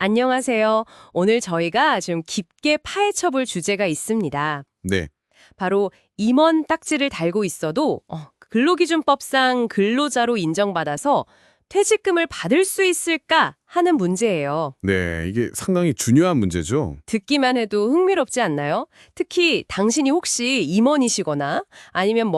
안녕하세요. 오늘 저희가 좀 깊게 파헤쳐 볼 주제가 있습니다. 네, 바로 임원 딱지를 달고 있어도 근로기준법상 근로자로 인정받아서 퇴직금을 받을 수 있을까 하는 문제예요. 네, 이게 상당히 중요한 문제죠. 듣기만 해도 흥미롭지 않나요? 특히 당신이 혹시 임원이시거나 아니면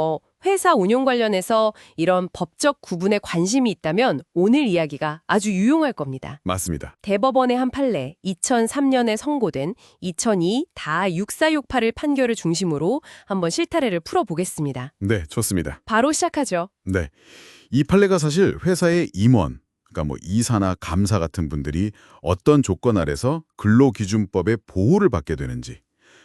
회사 운영 관련해서 이런 법적 구분에 관심이 있다면 오늘 이야기가 아주 유용할 겁니다. 맞습니다. 대법원의 한 판례, 2003년에 선고된 2002-6468을 판결을 중심으로 한번 실타래를 풀어보겠습니다. 네, 좋습니다. 바로 시작하죠. 네, 이 판례가 사실 회사의 임원, 그러니까 이사나 감사 같은 분들이 어떤 조건 아래서 근로기준법의 보호를 받게 되는지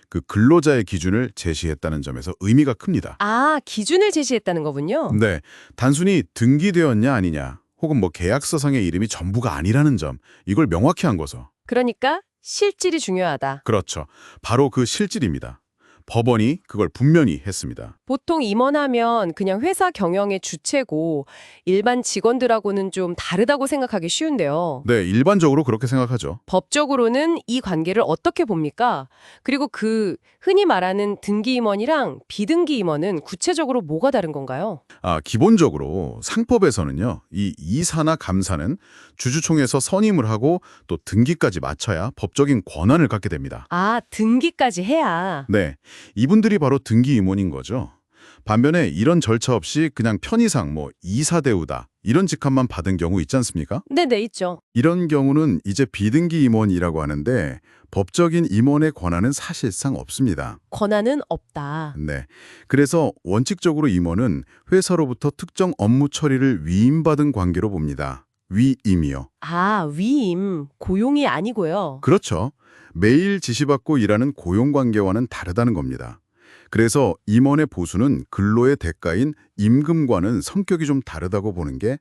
그 근로자의 기준을 제시했다는 점에서 의미가 큽니다. 아, 기준을 제시했다는 거군요. 네, 단순히 등기되었냐 아니냐 혹은 계약서상의 이름이 전부가 아니라는 점, 이걸 명확히 한 거죠. 그러니까 실질이 중요하다. 그렇죠. 바로 그 실질입니다. 법원이 그걸 분명히 했습니다. 보통 임원하면 그냥 회사 경영의 주체고 일반 직원들하고는 좀 다르다고 생각하기 쉬운데요. 네, 일반적으로 그렇게 생각하죠. 법적으로는 이 관계를 어떻게 봅니까? 그리고 흔히 말하는 등기 임원이랑 비등기 임원은 구체적으로 뭐가 다른 건가요? 기본적으로 상법에서는요, 이 이사나 감사는 주주총회에서 선임을 하고 또 등기까지 마쳐야 법적인 권한을 갖게 됩니다. 아, 등기까지 해야. 네, 이분들이 바로 등기 임원인 거죠. 반면에 이런 절차 없이 그냥 편의상 이사 대우다 이런 직함만 받은 경우 있지 않습니까? 네네, 있죠. 이런 경우는 이제 비등기 임원이라고 하는데 법적인 임원의 권한은 사실상 없습니다. 권한은 없다. 네. 그래서 원칙적으로 임원은 회사로부터 특정 업무 처리를 위임받은 관계로 봅니다. 위임이요. 아, 위임, 고용이 아니고요. 그렇죠. 매일 지시받고 일하는 고용관계와는 다르다는 겁니다. 그래서 임원의 보수는 근로의 대가인 임금과는 성격이 좀 다르다고 보는 게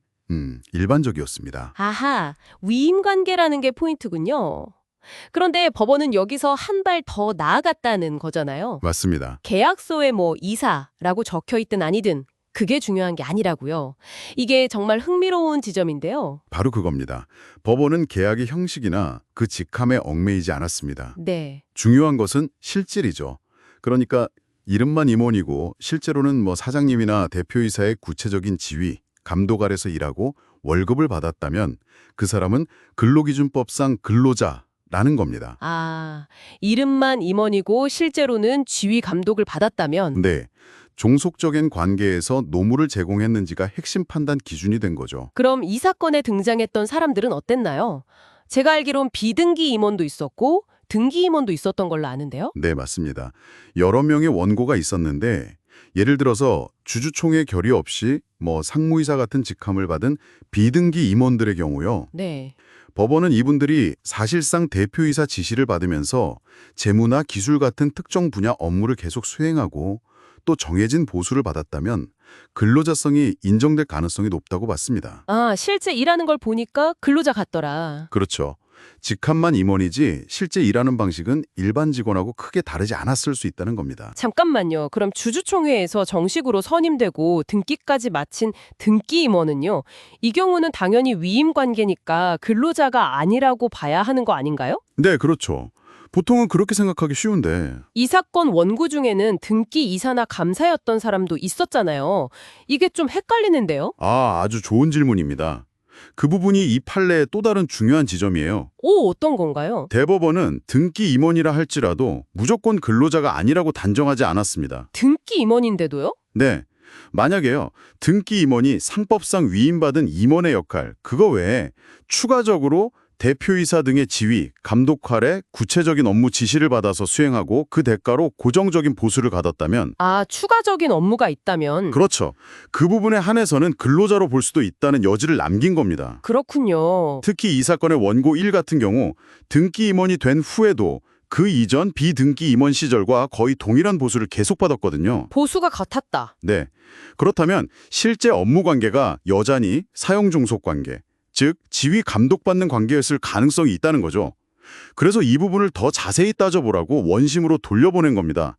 일반적이었습니다. 아하, 위임 관계라는 게 포인트군요. 그런데 법원은 여기서 한 발 더 나아갔다는 거잖아요. 맞습니다. 계약서에 이사라고 적혀 있든 아니든 그게 중요한 게 아니라고요. 이게 정말 흥미로운 지점인데요. 바로 그겁니다. 법원은 계약의 형식이나 그 직함에 얽매이지 않았습니다. 네. 중요한 것은 실질이죠. 그러니까 이름만 임원이고 실제로는 사장님이나 대표이사의 구체적인 지위, 감독 아래서 일하고 월급을 받았다면 그 사람은 근로기준법상 근로자라는 겁니다. 아, 이름만 임원이고 실제로는 지휘 감독을 받았다면 네, 종속적인 관계에서 노무를 제공했는지가 핵심 판단 기준이 된 거죠. 그럼 이 사건에 등장했던 사람들은 어땠나요? 제가 알기론 비등기 임원도 있었고 등기 임원도 있었던 걸로 아는데요. 네, 맞습니다. 여러 명의 원고가 있었는데 예를 들어서 주주총회 결의 없이 상무이사 같은 직함을 받은 비등기 임원들의 경우요. 네. 법원은 이분들이 사실상 대표이사 지시를 받으면서 재무나 기술 같은 특정 분야 업무를 계속 수행하고 또 정해진 보수를 받았다면 근로자성이 인정될 가능성이 높다고 봤습니다. 아, 실제 일하는 걸 보니까 근로자 같더라. 그렇죠. 직함만 임원이지 실제 일하는 방식은 일반 직원하고 크게 다르지 않았을 수 있다는 겁니다. 잠깐만요. 그럼 주주총회에서 정식으로 선임되고 등기까지 마친 등기 임원은요. 이 경우는 당연히 위임 관계니까 근로자가 아니라고 봐야 하는 거 아닌가요? 네, 그렇죠. 보통은 그렇게 생각하기 쉬운데 이 사건 원고 중에는 등기 이사나 감사였던 사람도 있었잖아요. 이게 좀 헷갈리는데요? 아주 좋은 질문입니다. 그 부분이 이 판례의 또 다른 중요한 지점이에요. 오, 어떤 건가요? 대법원은 등기 임원이라 할지라도 무조건 근로자가 아니라고 단정하지 않았습니다. 등기 임원인데도요? 네, 만약에요, 등기 임원이 상법상 위임받은 임원의 역할, 그거 외에 추가적으로 대표이사 등의 지위, 감독 아래 구체적인 업무 지시를 받아서 수행하고 그 대가로 고정적인 보수를 받았다면 아, 추가적인 업무가 있다면. 그렇죠. 그 부분에 한해서는 근로자로 볼 수도 있다는 여지를 남긴 겁니다. 그렇군요. 특히 이 사건의 원고 1 같은 경우 등기 임원이 된 후에도 그 이전 비등기 임원 시절과 거의 동일한 보수를 계속 받았거든요. 보수가 같았다. 네. 그렇다면 실제 업무 관계가 여전히 사용 종속 관계, 즉 지위 감독받는 관계였을 가능성이 있다는 거죠. 그래서 이 부분을 더 자세히 따져보라고 원심으로 돌려보낸 겁니다.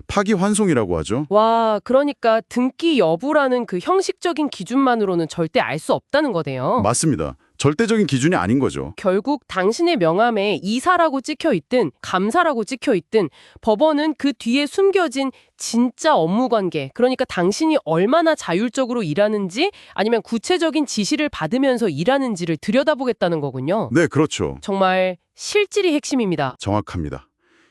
파기환송이라고 하죠. 와, 그러니까 등기 여부라는 그 형식적인 기준만으로는 절대 알 수 없다는 거네요. 맞습니다. 절대적인 기준이 아닌 거죠. 결국 당신의 명함에 이사라고 찍혀 있든 감사라고 찍혀 있든 법원은 그 뒤에 숨겨진 진짜 업무 관계, 그러니까 당신이 얼마나 자율적으로 일하는지 아니면 구체적인 지시를 받으면서 일하는지를 들여다보겠다는 거군요. 네, 그렇죠. 정말 실질이 핵심입니다. 정확합니다.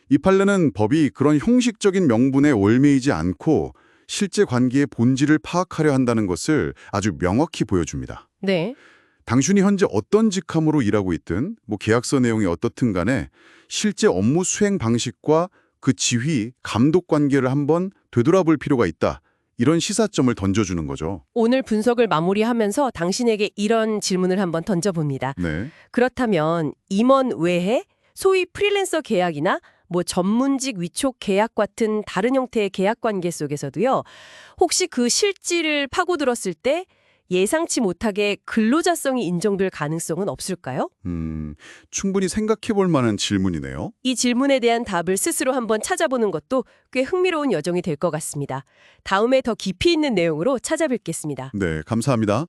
이 판례는 법이 그런 형식적인 명분에 얽매이지 않고 실제 관계의 본질을 파악하려 한다는 것을 아주 명확히 보여줍니다. 네. 당신이 현재 어떤 직함으로 일하고 있든 계약서 내용이 어떻든 간에 실제 업무 수행 방식과 그 지휘, 감독 관계를 한번 되돌아볼 필요가 있다. 이런 시사점을 던져주는 거죠. 오늘 분석을 마무리하면서 당신에게 이런 질문을 한번 던져봅니다. 네. 그렇다면 임원 외에 소위 프리랜서 계약이나 전문직 위촉 계약 같은 다른 형태의 계약 관계 속에서도요. 혹시 그 실질을 파고들었을 때 예상치 못하게 근로자성이 인정될 가능성은 없을까요? 충분히 생각해 볼 만한 질문이네요. 이 질문에 대한 답을 스스로 한번 찾아보는 것도 꽤 흥미로운 여정이 될 것 같습니다. 다음에 더 깊이 있는 내용으로 찾아뵙겠습니다. 네, 감사합니다.